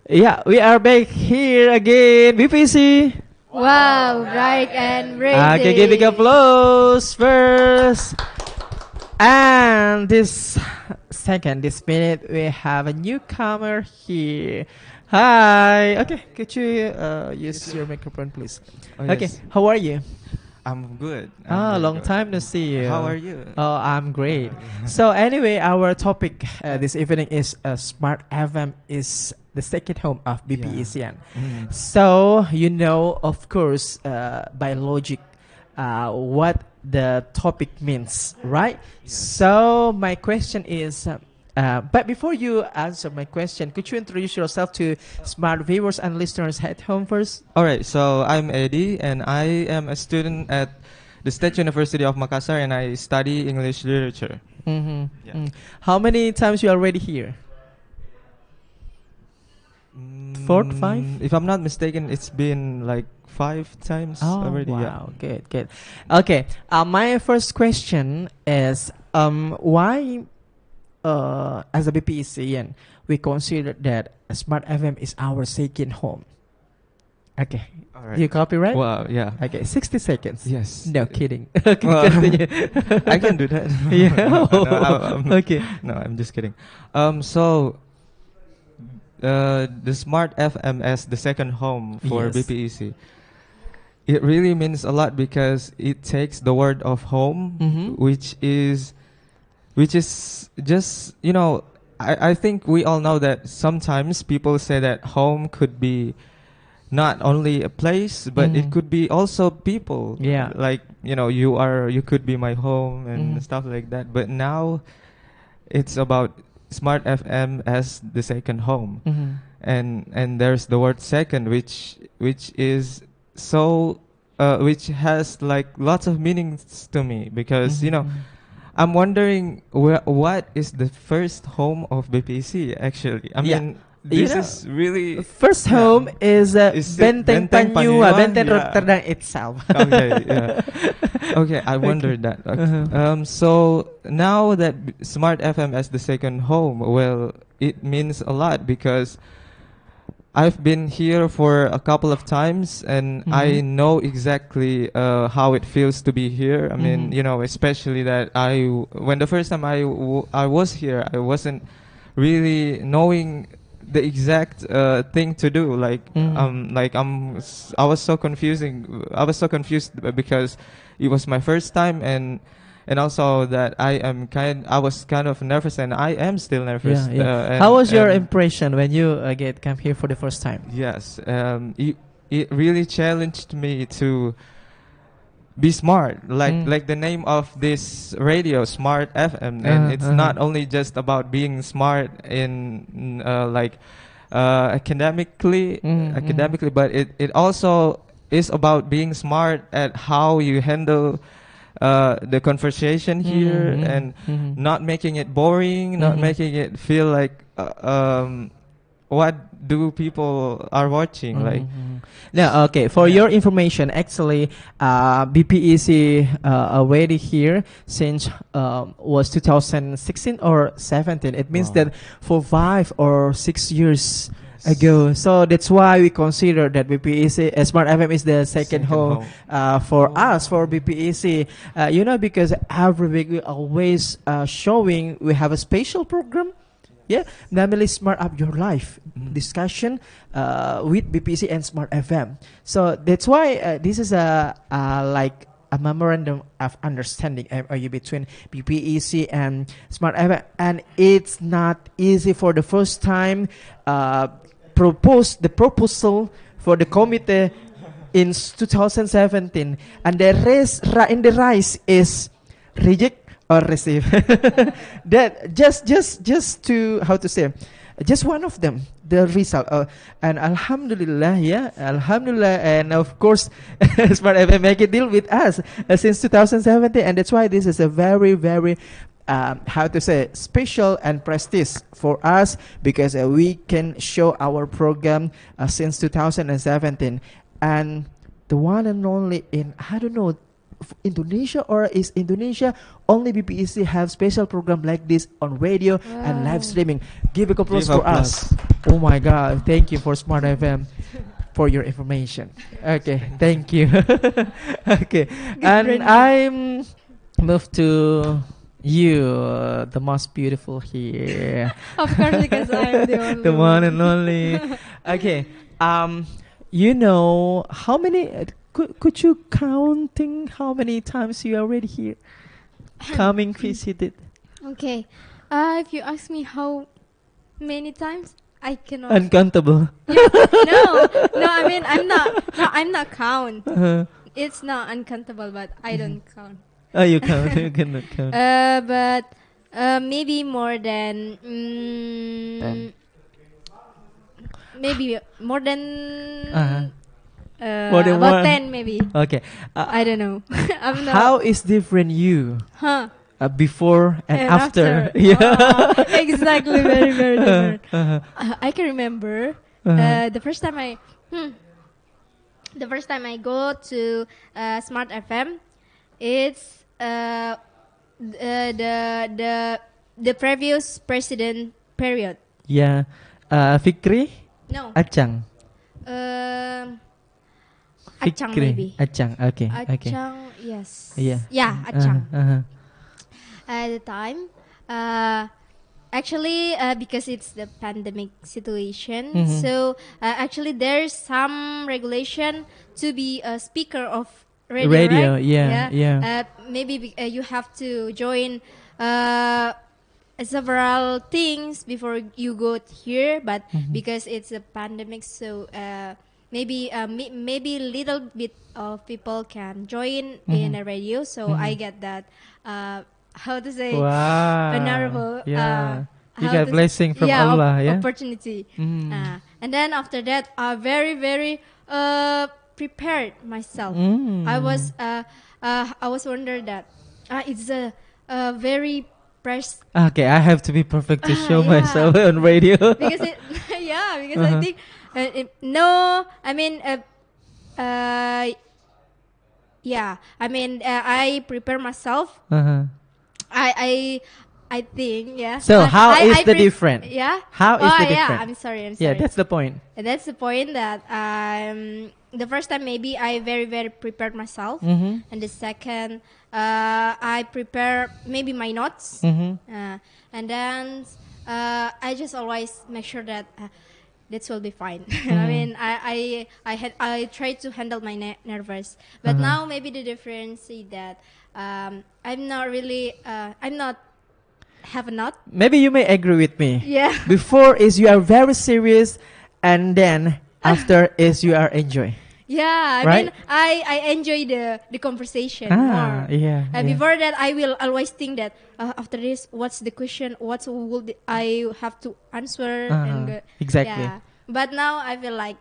Yeah, we are back here again. BPC. Wow, bright and Okay, radiant. giving applause first. And this minute, we have a newcomer here. Hi. Okay, could you use your microphone, please? Oh, Okay, yes. how are you? I'm good. Long Good. time no see you. How are you? Oh, I'm great. So anyway, our topic this evening is Smart FM is the second home of BPEC. Mm. So you know, of course, by logic, what the topic means, right? So my question is. But before you answer my question, could you introduce yourself to smart viewers and listeners at home first? All right. So I'm Eddie, and I am a student at the State University of Makassar, and I study English literature. Mm-hmm. Yeah. How many times you already here? 4, 5? If I'm not mistaken, it's been like 5 times already. Wow, good. Okay, my first question is, why, as a BPECian, we consider that Smart FM is our second home? Okay, All right. do you copy, right? Wow. Yeah. Okay, 60 seconds. Yes. No kidding. Okay, Well, continue. I can do that. Yeah. Okay. No, I'm just kidding. So the Smart FM as the second home for Yes. BPEC, it really means a lot because it takes the word of home, Mm-hmm. which is just, I think we all know that sometimes people say that home could be not only a place, but Mhm. it could be also people. Yeah. Like, you could be my home and Mhm. stuff like that. But now it's about Smart FM as the second home. Mm-hmm. And there's the word second, which is so which has like lots of meanings to me, because Mhm. I'm wondering what is the first home of BPC actually. I Yeah. mean, You this know, is really First home is Is it Benteng Benteng Panyua, Panyua? Benteng Yeah. Rotterdam itself. okay. Yeah. Okay, I wondered that. Uh-huh. So now that Smart FM as the second home, well, it means a lot because I've been here for a couple of times, and I Mhm. know exactly how it feels to be here. I mean, Mhm. especially that when the first time I was here, I wasn't really knowing the exact thing to do. I was so confusing. I was so confused because it was my first time, and also that I was kind of nervous, and I am still nervous. Yeah. How was your impression when you come here for the first time? Yes, it really challenged me to be smart, like the name of this radio, Smart FM, and it's not only just about being smart in academically, but it also is about being smart at how you handle the conversation here, and not making it boring, not making it feel like what do people are watching, like. Yeah, okay. For your information, actually, BPEC already here since was 2016 or 17. It means Wow. that for 5 or 6 years ago. So that's why we consider that BPEC Smart FM is the second home for us, for BPEC. Because every week we always showing we have a special program. Yeah, namely Smart Up Your Life discussion with BPC and Smart FM. So that's why this is like a memorandum of understanding MOU between BPEC and Smart FM, and it's not easy for the first time propose the proposal for the committee in 2017, and the race in the rise is reject or receive. That just to how to say, just one of them the result, and alhamdulillah, and of course Smart FM make a deal with us since 2017, and that's why this is a very how to say, special and prestige for us, because we can show our program since 2017, and the one and only in, I don't know, Indonesia, or is Indonesia only BPEC have special program like this on radio and live streaming? Give a applause for us. Oh my God! Thank you for Smart FM for your information. Okay, thank you. Okay, and I'm move to you, the most beautiful here. Of course, because I'm the only The one and only. Okay, you know how many? Could you counting how many times you already here, coming visited? Okay. If you ask me how many times, I cannot. Uncountable. No, no. I mean, I'm not. No, I'm not count. It's not uncountable, but I don't count. Oh, you count. You cannot count. But maybe more than. Maybe more than. More than about one. 10 maybe. Okay. I don't know. I'm not. How is different you? Huh? Before and after. Yeah. Exactly. Very, very different. I can remember the first time I go to Smart FM, it's the previous president period. Yeah. Fikri? No. Acang. Acang Fikri. maybe. Acang. Okay. Okay. Acang, yes. Yeah. Yeah, Acang. Uh-huh. At the time, actually, because it's the pandemic situation, so actually there's some regulation to be a speaker of radio, right? Yeah. Maybe you have to join several things before you go here, but because it's a pandemic, so maybe maybe little bit of people can join in a radio. So I get that. How to say? Wow. Honorable. Yeah. You got blessing from Allah, yeah? Opportunity. And then after that, I very prepared myself. I was wondering that it's a very press. Okay, I have to be perfect to show myself on radio. Because it, because I think no, I mean I prepare myself. I think, yeah. So how is the different? Yeah. How is the different? Yeah, I'm sorry. Yeah, that's the point. That's the point that the first time maybe I very prepared myself, and the second I prepare maybe my notes, and then I just always make sure that this will be fine. I mean, I try to handle my nervous, but now maybe the difference is that I'm not really have a not. Maybe you may agree with me. Yeah. Before is you are very serious, and then after is you are enjoy. Yeah, I mean, I enjoy the conversation more. Yeah. Before that, I will always think that after this, what's the question? What will I have to answer? Exactly. Yeah. But now I feel like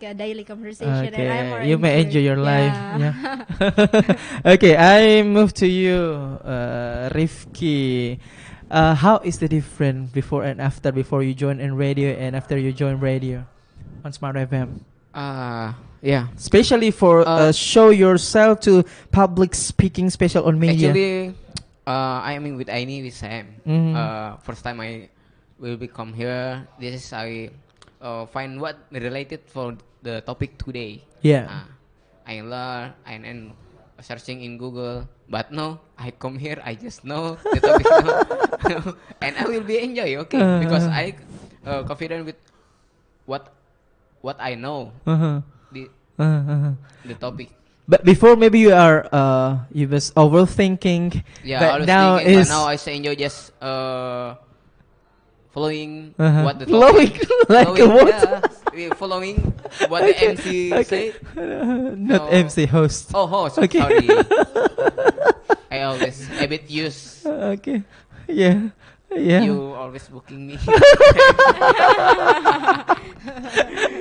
a daily conversation. Okay. And I'm more You may enjoy your life. Yeah. Okay, I move to you, Rifki. How is the difference before and after? Before you join in radio and after you join radio on Smart FM? Yeah. Especially for show yourself to public speaking special on media. Actually, I am with Aini with Sam. First time I will become here. This is I find what related for the topic today. Yeah. I learn and searching in Google. But no, I come here. I just know the topic now. And I will be enjoy. Okay, because I confident with what I know. The topic. But before maybe you are you was overthinking. Yeah, but now is but now I enjoy just following what the flowing like a water. Following what the MC say. Not MC, host. Oh, host. Okay. Sorry. I always a bit use. Okay. Yeah. You always booking me.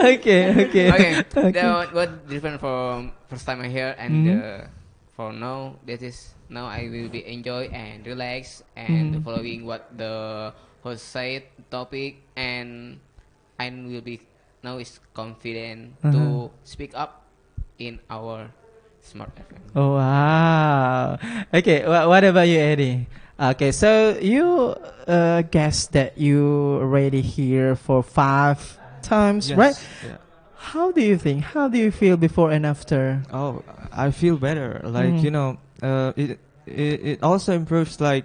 Okay. What different from first time I hear and for now now I will be enjoy and relax and following what the host said topic, and I will be now is confident to speak up in our Smart FM. Oh wow. Okay, what about you, Eddie? Okay, so you guess that you already here for 5 times, Yes. right? Yeah. How do you think? How do you feel before and after? Oh, I feel better. Like it also improves like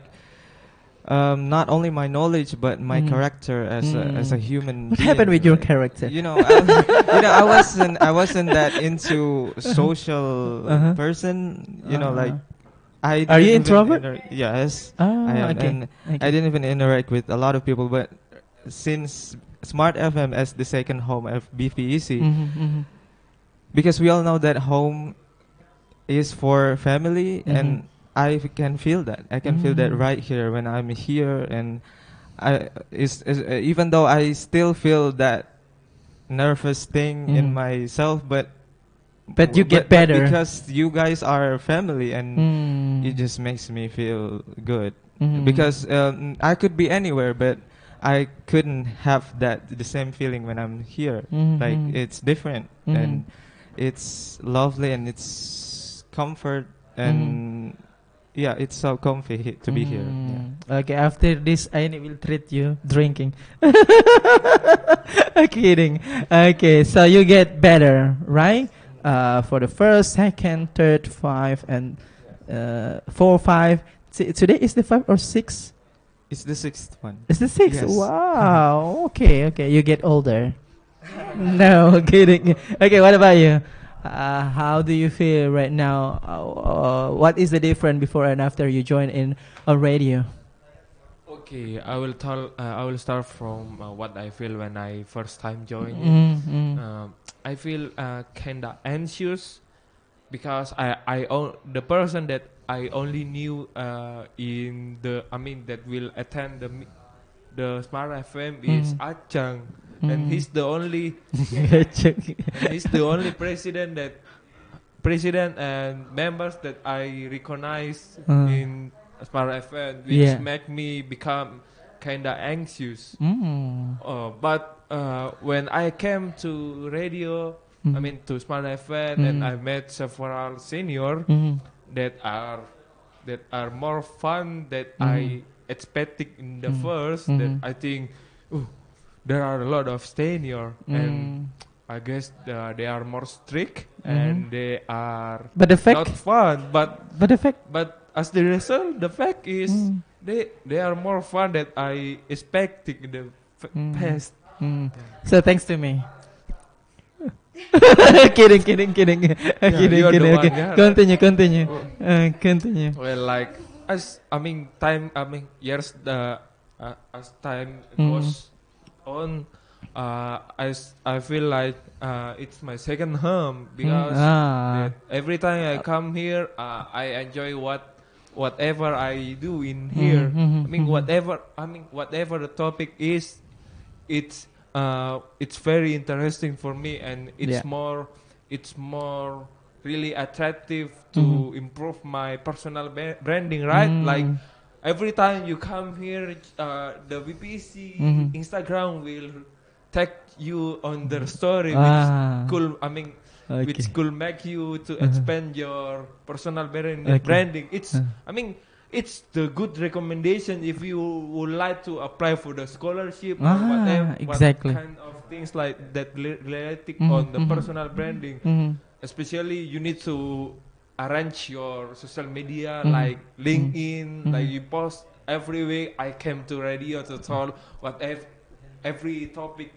not only my knowledge but my character as a human. What being, happened with your like, character? I wasn't that into social person. Like I. Are you didn't even introvert? yes, Oh, I am, okay. and I didn't even interact with a lot of people. But since Smart FM as the second home of BPEC, because we all know that home is for family, and I can feel that. I can feel that right here when I'm here, and even though I still feel that nervous thing in myself, but you get better because you guys are family, and it just makes me feel good. Because I could be anywhere, but I couldn't have the same feeling when I'm here. Like it's different, and it's lovely, and it's comfort, and yeah, it's so comfy to be here. Yeah. Okay, after this, I will treat you drinking. Kidding. Okay, so you get better, right? For the first, second, third, 5, and 4, 5. Today is the 5 or 6? It's the 6th one. It's the 6th. Yes. Wow. Okay. You get older. No, kidding. Okay, what about you? How do you feel right now? What is the difference before and after you join in a radio? Okay, I will tell. I will start from what I feel when I first time joined. I feel kinda anxious because the person that I only knew that will attend the Smart FM is Achang, and he's the only president and members that I recognize in Smart FM, which make me become kinda anxious. But when I came to radio, to Smart FM, and I met several senior that are more fun that I expected in the first. That I think, there are a lot of senior, and I guess they are more strict, and they are not fun. But as the result, the fact is they are more fun than I expected in the past. So thanks to me. kidding. Kidding. Okay. Continue. Well, like years as time goes on, I feel like it's my second home because every time I come here, I enjoy whatever I do in here. Whatever the topic is, it's very interesting for me, and it's more really attractive to improve my personal branding, right? Like every time you come here, the VPC Instagram will tag you on their story, which could make you to expand your personal branding. It's the good recommendation if you would like to apply for the scholarship or whatever, exactly. what kind of things like that related on the personal branding. Especially you need to arrange your social media like LinkedIn, like you post every week. I came to radio to talk whatever every topic.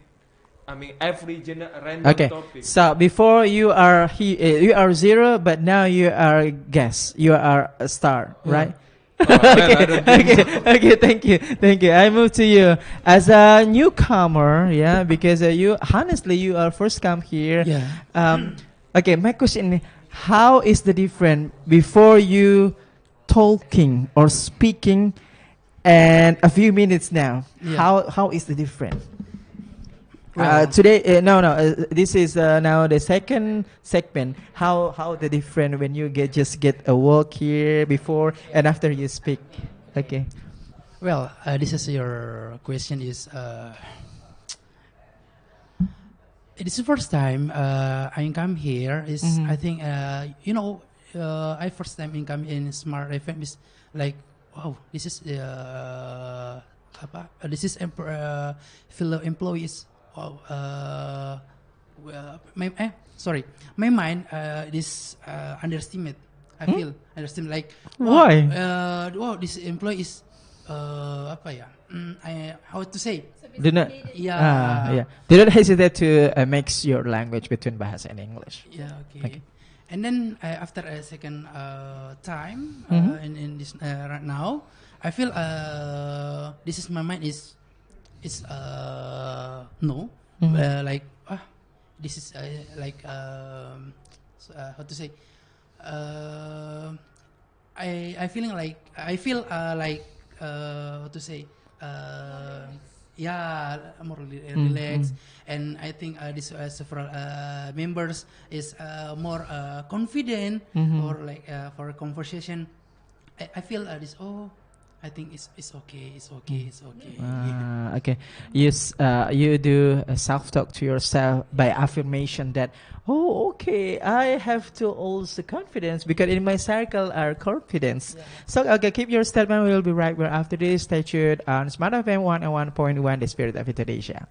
Every random topic. So before you are you are zero, but now you are a guest. You are a star, right? Okay. Thank you. I move to you as a newcomer, because you are first come here. Okay, my question is, how is the difference before you talking or speaking, and a few minutes now? How is the difference? Today, this is now the second segment. How the different when you just get a walk here before and after you speak? Okay. Well, this is your question is. It is the first time I come here. I think I first time income in Smart FM is like, wow, this is this is fellow employees. Wow, my mind this underestimate. I feel underestimate like Why? Wow, this employee is how to say? Do not, Yeah. Do not hesitate to mix your language between Bahasa and English. Yeah, okay. Okay. And then after a second time in this right now, I feel this is my mind is no, like this is like how to say? I feeling like I feel like how to say? Yeah, more relaxed, and I think this several members is more confident or like for a conversation. I feel this. Oh, I think it's okay. It's okay. It's okay. Okay. Yes. You do self-talk to yourself by affirmation that, oh, okay, I have to also confidence because in my circle are confidence. Yeah. So, okay, keep your statement. We'll be right back after this. Stay tuned on Smart FM 101.1, the spirit of Indonesia.